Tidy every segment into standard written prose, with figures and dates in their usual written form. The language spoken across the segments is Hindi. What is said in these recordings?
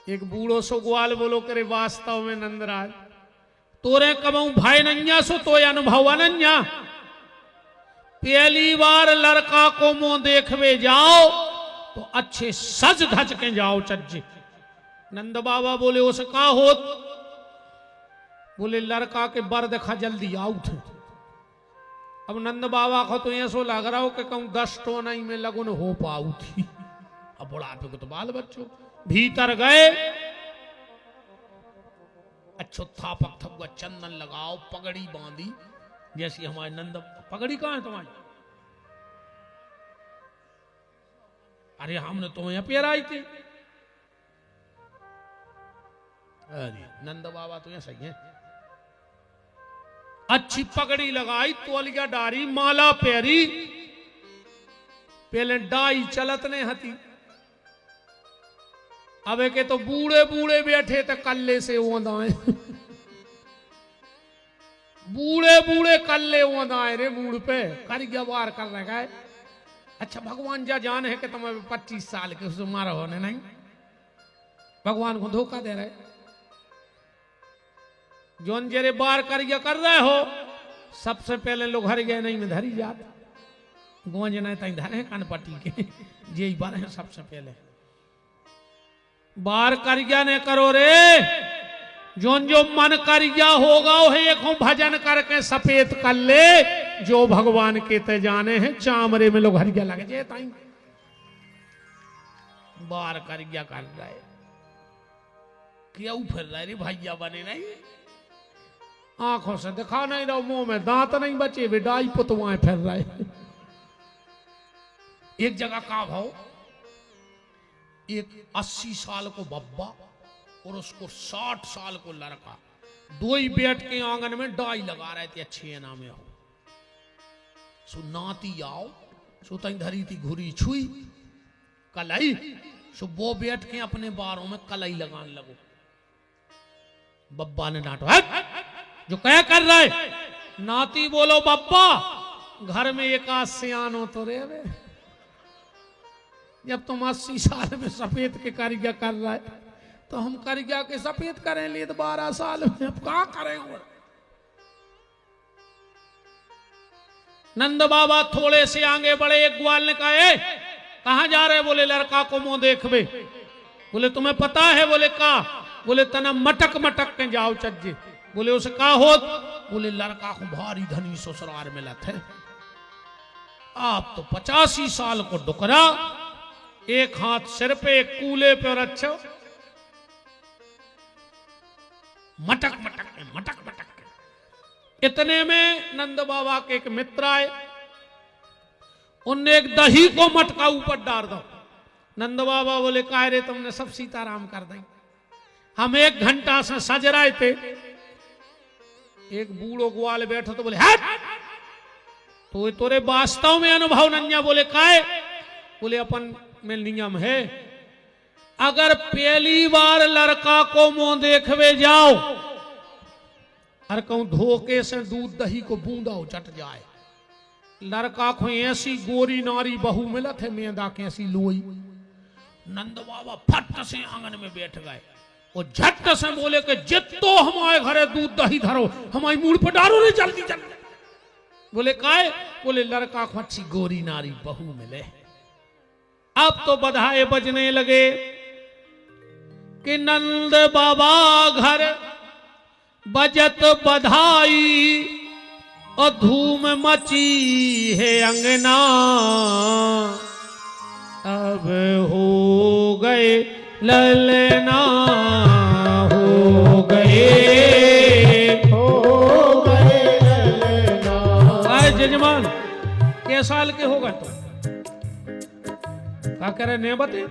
एक बूढ़ो सो ग्वाल बोलो करे वास्तव में नंदराज तोरे कबऊ भाई नन्या सो तो अनुभव अनन्या। पहली बार लड़का को मुंह देखवे जाओ तो अच्छे सज धज के जाओ चज्जे। नंद बाबा बोले उसे का होत? बोले लड़का के बर देखा जल्दी आउट। अब नंद बाबा को तो ऐसो लग रहा हो कि कहूं 10 टो नहीं में लगुन हो पाऊ थी। अब बुढ़ापे को तो बाल बच्चों भीतर गए, अच्छो थापक थपका चंदन लगाओ, पगड़ी बांधी जैसी हमारे नंद। पगड़ी कहां है तुम्हारी? अरे हमने तुम्हें पेराई थी। अरे नंद बाबा तो ऐसा ही है। अच्छी पगड़ी लगाई, तोलिया डारी, माला पेरी, पहले डाई चलत ने हती। अब के तो बूढ़े बूढ़े बैठे थे कल्ले से ओंदाए। बूढ़े बूढ़े कल्ले ओंदाए रे मूड पे कर गया वार कर रखा है। अच्छा भगवान जा जान है कि तुम्हें 25 साल के उसे मारा होने नहीं, भगवान को धोखा दे रहे। जोन जेरे बार कर रहे हो सबसे पहले लोग हर गए नहीं में धरी जात गोंज नहीं तई धरे कान पट्टी के जे बार है। सबसे पहले बार करिया ने करो रे, जोन जो मन करिया होगा वो एक भजन करके सफेद कर ले, जो भगवान के ते जाने हैं चामरे में लोग हरिया लगे जे ताई बार करिया कर रहे। क्यों फिर रहे रे भैया बने नहीं, आंखों से दिखा नहीं रहो, मुंह में दांत नहीं बचे, विदाई पुतवाएं फिर रहे। एक जगह का भाव, एक 80 साल को बब्बा और उसको 60 साल को लड़का, दो ही बैठ के आंगन में डाई लगा रहे थे। अच्छे ना में हो सो नाती आओ सो तई धरी थी घुरी छुई कलाई सो वो बैठ के अपने बारों में कलाई लगाने लगो। बब्बा ने डांटो, जो क्या कर रहा है? नाती बोलो बब्बा घर में एक आध सियान हो तो रे वे, जब तुम 80 साल में सफेद के कारिया कर रहा है तो हम कारिया के सफेद करें लिए तो 12 साल में अब कहां करेंगे? नंद बाबा थोड़े से आगे बढ़े, एक ग्वाल ने कहा कहां जा रहे? बोले लड़का को मुंह देखवे। बोले तुम्हें पता है? बोले का? बोले तना मटक मटक के जाओ चज्जे। बोले उसे का होत? बोले लड़का को भारी धनी ससुराल मिला थे, आप तो 85 साल को डुकरा, एक हाथ सिर पे एक कूले पे रच्छो, मटक मटक के। इतने में नंद बाबा के एक मित्र आए, उनने एक दही को मटका ऊपर डाल दो। नंद बाबा बोले काय रे तुमने सब सीताराम कर दें, हम 1 घंटा से सज रहे थे। एक बूढ़ो ग्वाल बैठो तो बोले हट, तो तोरे वास्तव में अनुभव नन्या? बोले काय? बोले अपन में नियम है, अगर पहली बार लड़का को मुंह देखवे जाओ और कहूं धोखे से दूध दही को बूंदा चट जाए, लड़का को ऐसी गोरी नारी बहू मिलत है मेंदा के ऐसी लोई। नंद बाबा फट से आंगन में बैठ गए और झट से बोले कि जितो हमारे घरे दूध दही धरो हमारी मूड पर डालो रे जल्दी जल्दी। बोले काय? बोले लड़का को अच्छी गोरी नारी बहू मिले। अब तो बधाई बजने लगे कि नंद बाबा घर बजत बधाई और धूम मची है अंगना, अब हो गए ललना, हो गए ललना। आए जजमान क्या साल के होगा तो क्या कह रहे? नहीं बते।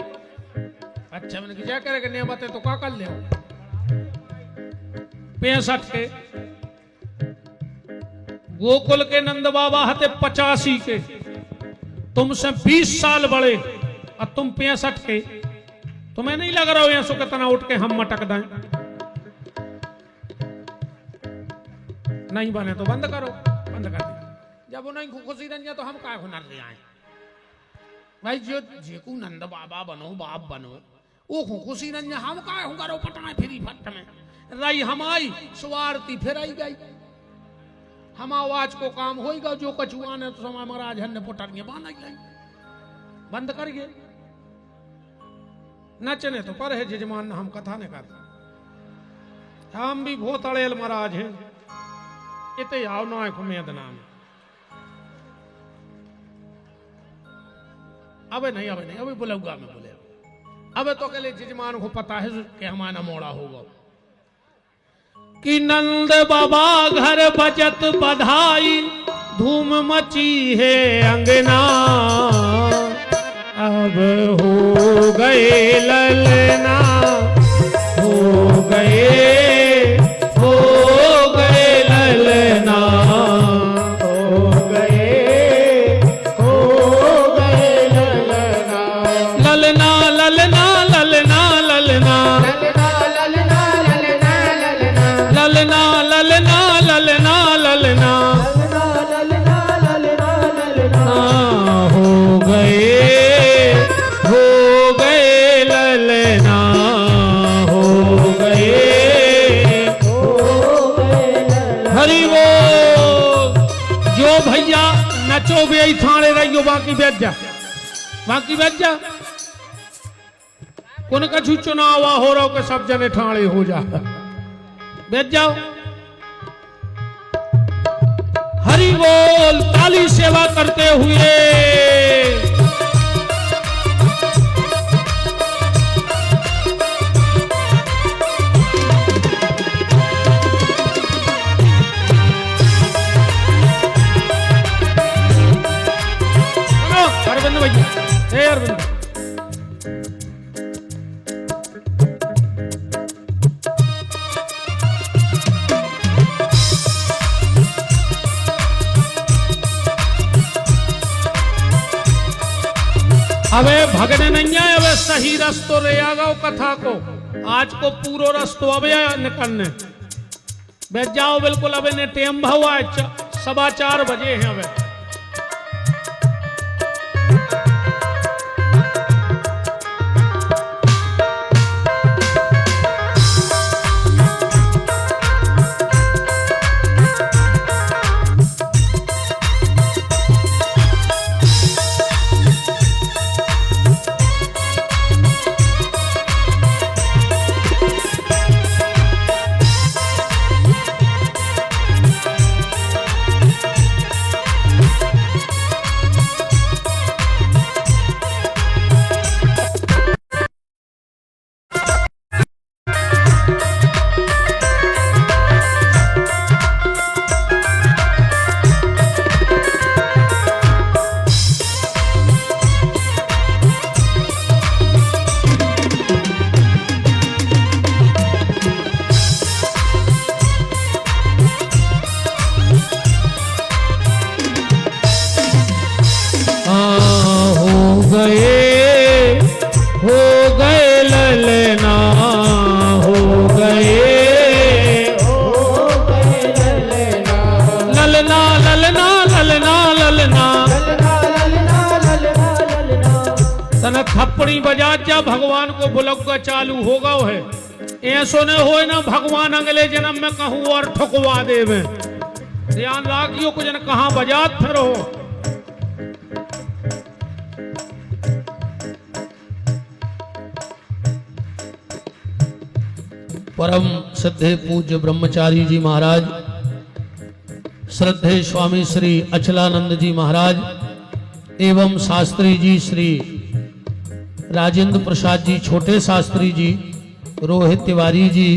अच्छा मैंने क्या कह रहे? नहीं बते तो क्या कर ले? 65 के गोकुल के नंद बाबा हते 85 के, तुमसे 20 साल बड़े और तुम 65 के। तुम्हें नहीं लग रहा हो ऐसो कितना उठ के हम मटक दें? नहीं बने तो बंद करो, बंद कर दे। जब उन्हें खुशी रंजा तो हम क्या हुनर ले आए भाई? जो जेकू नंद बाबा बनो, बाप बनो, ओ खुशी रंज हम का हूं करो पटाए फिरी फट में रही हम आई स्वार्थी फिर आई गई हम आवाज को काम होगा जो कछुआ ने तो समय महाराज हन पोटरिए बांध गई बंद कर गए नचने तो पर है जजमान हम कथा ने कर हम भी बहुत अड़ेल महाराज हैं इते आओ ना खुमेद नाम अबे नहीं अबे बुलाऊंगा मैं बोले अबे तो कहले जजमान को पता है कि हमारा मोड़ा होगा कि नंद बाबा घर बजत बधाई धूम मची है अंगना अब हो गए ललना हो गए ललना हो गए ललना ललना ललना ललना ललना ललना ललना ललना हो गए ललना हो गए हरि वो जो भैया नचो भी यही थाने रहियो बाकी बैठ जा कौन कछु चुनाव हो रहा के सब जने ठाणे हो जा बैठ जाओ हरि बोल ताली सेवा करते हुए अरविंद भैया हे अरविंद अबे भगने नहीं है अबे सही रस्तो रे आगा कथा को आज को पूरो रस्तो अब निकलने बैठ जाओ बिल्कुल अबे ने टेम भवा 4:15 बजे हैं अबे थप्पड़ी बजा जा भगवान को बुलौका चालू होगा है ऐसो ने हो ना भगवान अगले जन्म में कहूं और ठुकवा देवे ध्यान राखियो कुछ न कहां बजात फिर हो परम श्रद्धे पूज्य ब्रह्मचारी जी महाराज श्रद्धे स्वामी श्री अचलानंद जी महाराज एवं शास्त्री जी श्री राजेंद्र प्रसाद जी छोटे शास्त्री जी रोहित तिवारी जी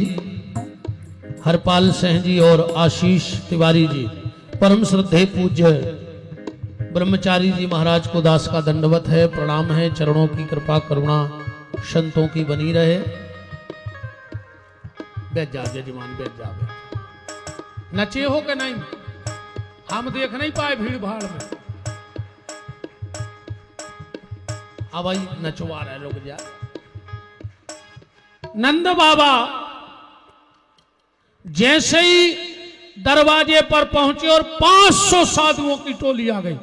हरपाल सिंह जी और आशीष तिवारी जी परम श्रद्धे पूज्य ब्रह्मचारी जी महाराज को दास का दंडवत है प्रणाम है चरणों की कृपा करुणा संतों की बनी रहे बैठ जा जजमान बैठ जा नचे हो के नहीं हम देख नहीं पाए भीड़ भाड़ में अब आई नचवा रहे रुक जा नंद बाबा जैसे ही दरवाजे पर पहुंचे और 500 साधुओं की टोली आ गई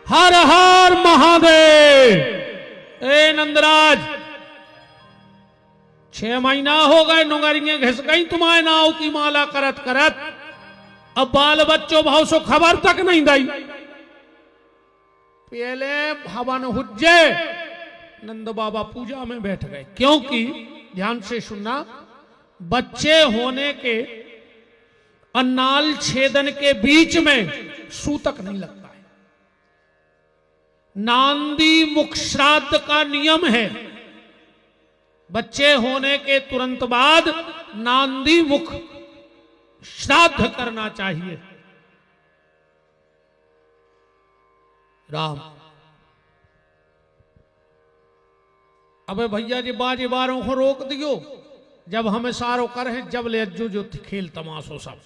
हर हर महादेव ए नंदराज 6 महीना हो गए, नुंगरिये घिस गई तुम्हारे नाव की माला करत करत, अब बाल बच्चों भाव सो खबर तक नहीं दई। पहले हवन हुज्जे नंद बाबा पूजा में बैठ गए, क्योंकि ध्यान से सुनना, बच्चे होने के अन्नाल छेदन के बीच में सूतक नहीं लगता है। नांदी मुख श्राद्ध का नियम है, बच्चे होने के तुरंत बाद नांदी मुख श्राद्ध करना चाहिए। राम अबे भैया जी बाजे बारों को रोक दियो, जब हमें सारो कर है जब ले जो खेल तमाशो सब।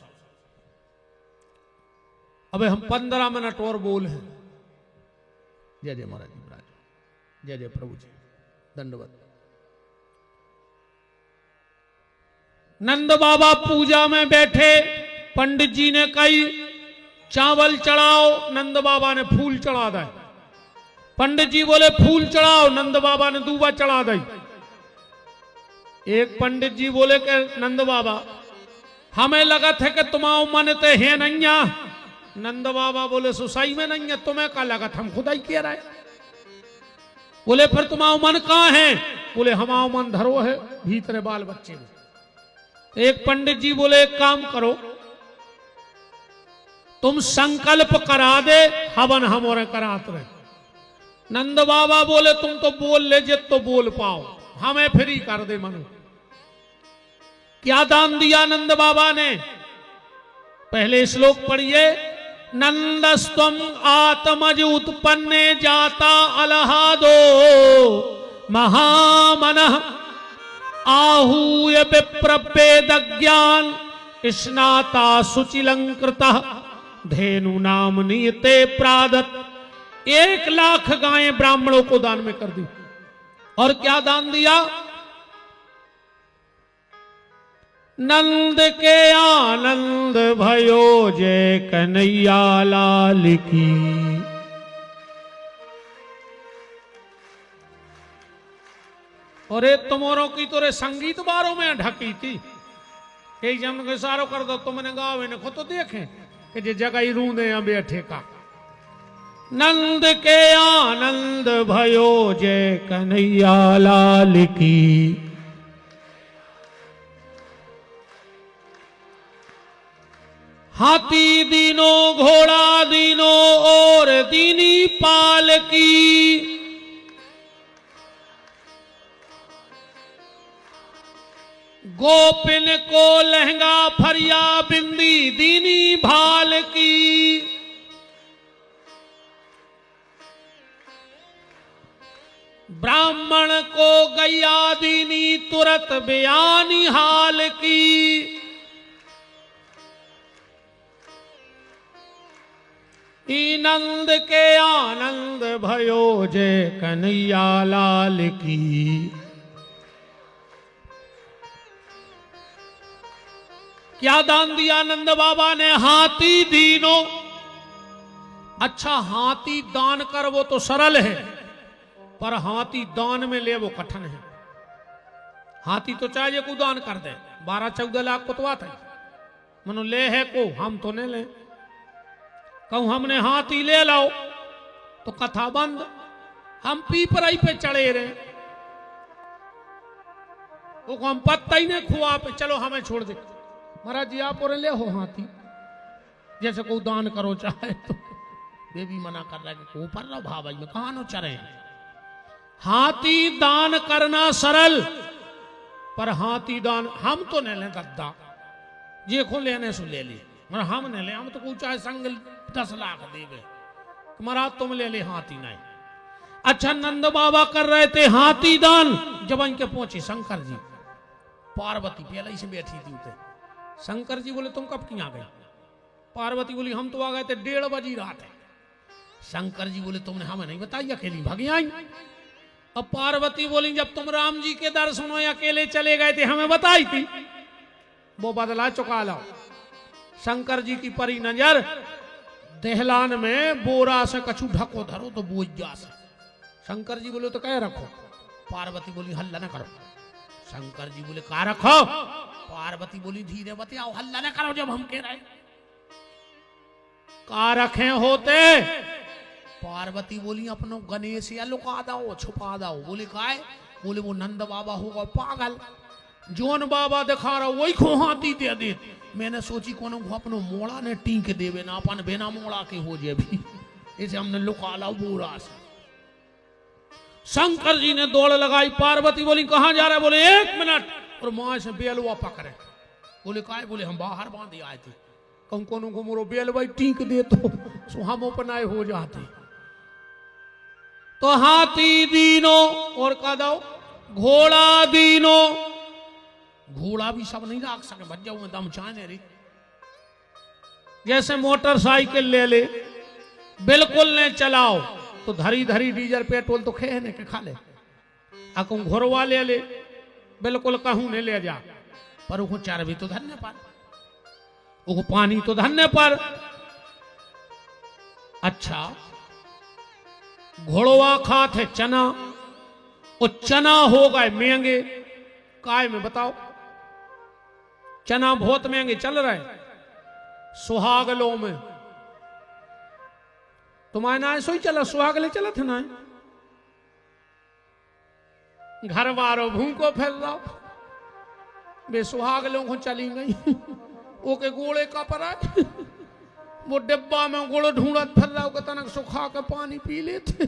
अबे हम 15 मिनट और बोल हैं। जय जय महाराज जी महाराज, जय जय प्रभु जी, दंडवत। नंद बाबा पूजा में बैठे, पंडित जी ने कही चावल चढ़ाओ, नंद बाबा ने फूल चढ़ा दे। पंडित जी बोले फूल चढ़ाओ, नंद बाबा ने दूबा चढ़ा दी। एक पंडित जी बोले कि नंद बाबा हमें लगा था कि तुम्हारा मनते हैं नैया। नंद बाबा बोले सुसाई में नहीं है, तुम्हें क्या लगा था, हम खुदा ही कह रहे। बोले फिर तुम्हारा मन कहाँ है? बोले हमारा मन धरो है भीतर बाल बच्चे में। एक पंडित जी बोले एक काम करो, तुम संकल्प करा दे, हवन हम और कराते रहे। नंद बाबा बोले तुम तो बोल ले जित तो बोल पाओ, हमें फ्री कर दे मनु। क्या दान दिया नंद बाबा ने? पहले श्लोक पढ़िए, नंदस्तम आत्मज उत्पन्ने जाता अलहादो महामनः आहूय विप्रभेदज्ञान स्नाता शुचिलंकृतः धेनु नाम नियते प्रादत। 1 लाख गायें ब्राह्मणों को दान में कर दी। और क्या दान दिया? नंद के आनंद भयो जय कन्हैया लाल की। और तुम्हारों की तो रे संगीत बारों में ढकी थी, कई जन के सारो कर दो, तुमने गावे ने खुद तो देखे कि जे जगह ही रूंदे या बैठे का। नंद के आनंद भयो जय कन्हैया लाल की। हाथी दीनो घोड़ा दीनो और दीनी पाल की। गोपिन को लहंगा फरिया बिंदी दीनी भाल की। ब्राह्मण को गैया दीनी तुरत बयानी हाल की। नंद के आनंद भयो जय कन्हैया लाल की। क्या दान दिया नंद बाबा ने? हाथी दीनो। अच्छा, हाथी दान कर वो तो सरल है, पर हाथी दान में ले वो कठिन है। हाथी तो चाहिए को दान कर दे, 12-14 लाख को तो आता है, मनो ले है को, हम तो नहीं ले। कहूं हमने हाथी ले लाओ तो कथा बंद। हम पीपराई पे चढ़े रहे, वो को हम पत्ता ही नहीं खुआ पे, चलो हमें छोड़ दे। महाराज जी आप और ले हो हाथी, जैसे को दान करो चाहे तो। वे भी मना कर रहा है कि ऊपर रहो भाई में कहां नो चढ़े। हाथी दान करना सरल, पर हाथी दान हम तो नहीं ले दद्दा, जे को लेने सो ले ली, मगर हम नहीं ले। हम तो को चाहे संग 10 लाख देवे, महाराज तुम ले ले, हाथी नहीं। अच्छा, नंद बाबा कर रहे थे हाथी दान, जब इनके पहुंचे शंकर जी, पार्वती पहले ही से बैठी थी उते। शंकर जी बोले तुम कब क्यों आ गए? पार्वती बोली हम तो आ गए थे 1:30 बजे रात है। शंकर जी बोले तुमने हमें नहीं बताई, अकेली भागी आई। अब पार्वती बोली जब तुम राम जी के दर्शन हो अकेले चले गए थे, हमें बताई थी, वो बदला चुका लो। शंकर जी की परी नजर दहलान में बोरा से कछु ढको धरो तो बोझ जा से। शंकर जी बोले तो कह रखो। पार्वती बोली हल्ला ना करो। शंकर जी बोले का रखो। पार्वती बोली धीरे बतियाओ, हल्ला न करो जब हम कह रहे। का रखे होते। पार्वती बोली अपनो गणेश या लुका दो, छुपा दो। बोले काय? बोले वो नंद बाबा होगा पागल, जोन बाबा दिखा रहा वही खो हाथी दे दे। मैंने सोची कोनो अपनो मोड़ा ने टीक देवे ना, अपन बिना मोड़ा के हो जाए भी, इसे हमने लुका ला बुरा से। शंकर जी ने दौड़ लगाई। पार्वती बोली कहां जा रहे? बोले 1 मिनट। और मां से बेलवा पकड़े। बोले काय? बोले हम बाहर बांधे आए थे, कहूं कोनो को मोरो बेलवा टीक दे तो हम अपनाए हो जाते। तो हाथी दीनो और का दो घोड़ा दीनो। घोड़ा भी सब नहीं रख सके, भज जाऊ दम चाहने रे। जैसे मोटरसाइकिल ले ले, बिल्कुल ने चलाओ तो धरी धरी डीजल पेट्रोल तो खेने के खा ले। अकू घोरवा ले ले, बिल्कुल कहूं ने ले जा, पर वो चर्बी तो धन्य पर, वो पानी तो धन्य पर। अच्छा घोड़वा खाते चना, वो चना हो गए महंगे। काय में बताओ? चना बहुत महंगे चल रहे सुहागलों में। तुम्हारे ना ऐसा ही चला, सुहागले चला थे ना। घर वारो भूखो फिर रहा, बे सुहागलों को चली गई। ओके गोले का पर वो डिब्बा में गोड़ो ढूंढत फिर रहा, तनक सुखा के पानी पी लेते।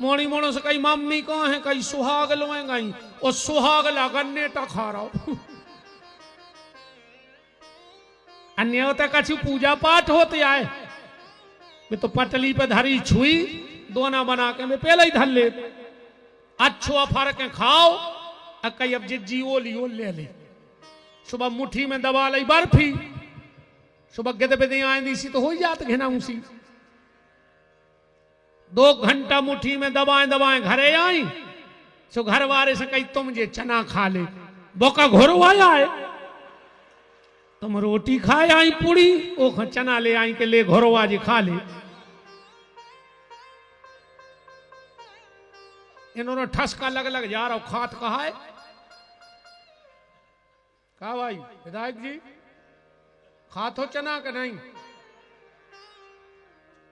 मोड़ी मोड़ो से कई मम्मी कहाँ है, कई सुहाग लोए गई, और सुहाग लगने टा खा रहा। अन्य होता कछु पूजा पाठ होते आए, मैं तो पटली पे धरी छुई दोना बना के मैं पहले ही धर ले। अच्छो फर्क खाओ, कई अब जिज्जी ओली ओल ले ले। सुबह मुट्ठी में दबा ली बर्फी, सुबह गिद बिदी आए सी तो हो ही जात घिना उसी। 2 घंटा मुट्ठी में दबाएं दबाएं घरे आई, सो घर वाले से कही तुम जे चना खा ले। बोका घोरो आया है, तुम रोटी खाए आई पूरी, ओ चना ले आई के ले घोरो आज खा ले। इन्होंने ठसका लग लग जा रहा, खात कहा है कहा भाई विधायक जी खात हो चना का नहीं?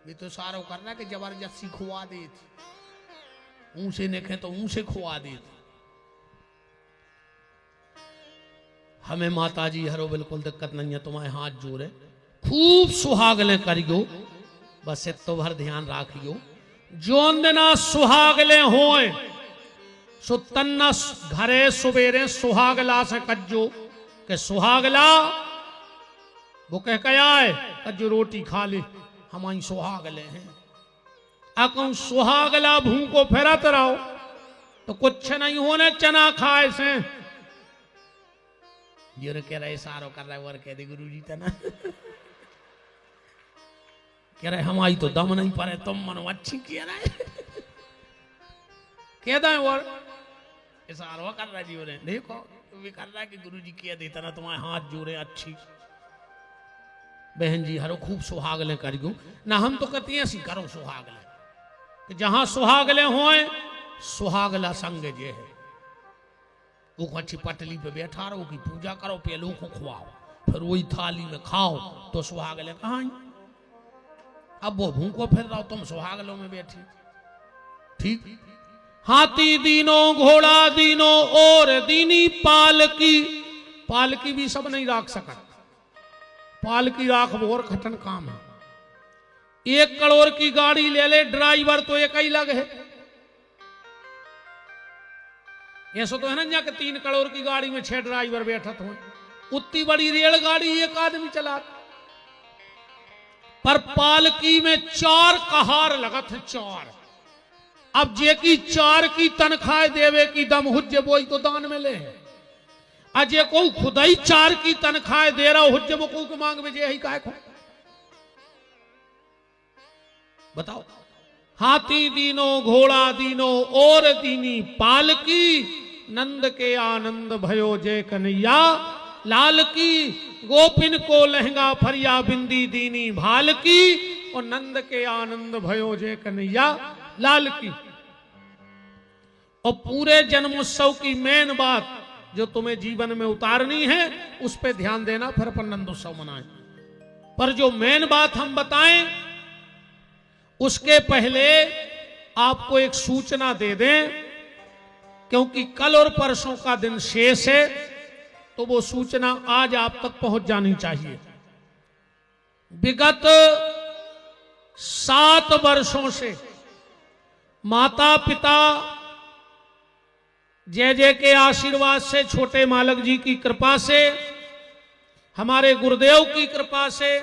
ये तो सारो करना कि जबरदस्ती खुआ दे, ऊंसे देखे तो ऊंसे खुआ दे। हमें माता जी हरो बिल्कुल दिक्कत नहीं है, तुम्हारे हाथ जोड़े खूब सुहागले करियो, बस तो भर ध्यान राखियो। जोन दिना सुहागले होए सो तन्ना घरे सुबेरे सुहागला से कज्जो के सुहागला वो कह कया है कज्जो रोटी खा ले, हमारी सुहागले हैं। अकौ सुहागला भूखो फेरत रहो तो कुछ नहीं होने चना खाए से। जो कह रहे सारो कर रहे और कह दे गुरु जी तना कह रहे हमारी तो दम नहीं पड़े, तुम मनो अच्छी कह रहे कह दे और सारो कर रहा जी। बोले देखो तुम भी कर रहा कि गुरु जी कह देता ना तुम्हारे हाथ जोड़े अच्छी। बहन जी हरो खूब सुहागले करियो ना, हम तो कहते हैं करो सुहागले कि जहां सुहागले होए सुहागला संग जे है वो अच्छी पटली पे बैठा रहो की पूजा करो, पेलों को खुआओ, फिर वही थाली में खाओ तो सुहागले कहाँ? अब वो भूखो फिर रहो, तुम सुहागलों में बैठी। ठीक हाथी दीनो घोड़ा दीनो और दीनी पालकी। पालकी भी सब नहीं राख सका, पालकी राख और खटन काम है। 1 करोड़ की गाड़ी ले ले, ड्राइवर तो एक ही लग है। ऐसा तो है ना जाके 3 करोड़ की गाड़ी में 6 ड्राइवर बैठत हो, उतनी बड़ी रेलगाड़ी एक आदमी चला। पर पालकी में 4 कहार लगत है, 4। अब जे की 4 की तनख्वाह देवे की दम हुज्जे बोई तो दान में ले, अजय को खुद ही 4 की तनख्वाह दे रहा हुज्जे वो को मांग में जे ही काय को बताओ। हाथी दीनो घोड़ा दीनो और दीनी पालकी, नंद के आनंद भयो जय कन्हैया लाल की। गोपिन को लहंगा फरिया बिंदी दीनी भाल की, और नंद के आनंद भयो जय कन्हैया लाल की। और पूरे जन्मोत्सव की मेन बात जो तुम्हें जीवन में उतारनी है उस पे ध्यान देना, फिर अपन नंदोत्सव मनाएं। पर जो मेन बात हम बताएं उसके पहले आपको एक सूचना दे दें, क्योंकि कल और परसों का दिन शेष है, तो वो सूचना आज आप तक पहुंच जानी चाहिए। विगत 7 वर्षों से माता पिता जय जय के आशीर्वाद से, छोटे मालक जी की कृपा से, हमारे गुरुदेव की कृपा से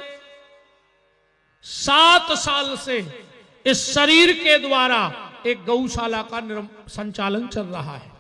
7 साल से इस शरीर के द्वारा एक गौशाला का संचालन चल रहा है।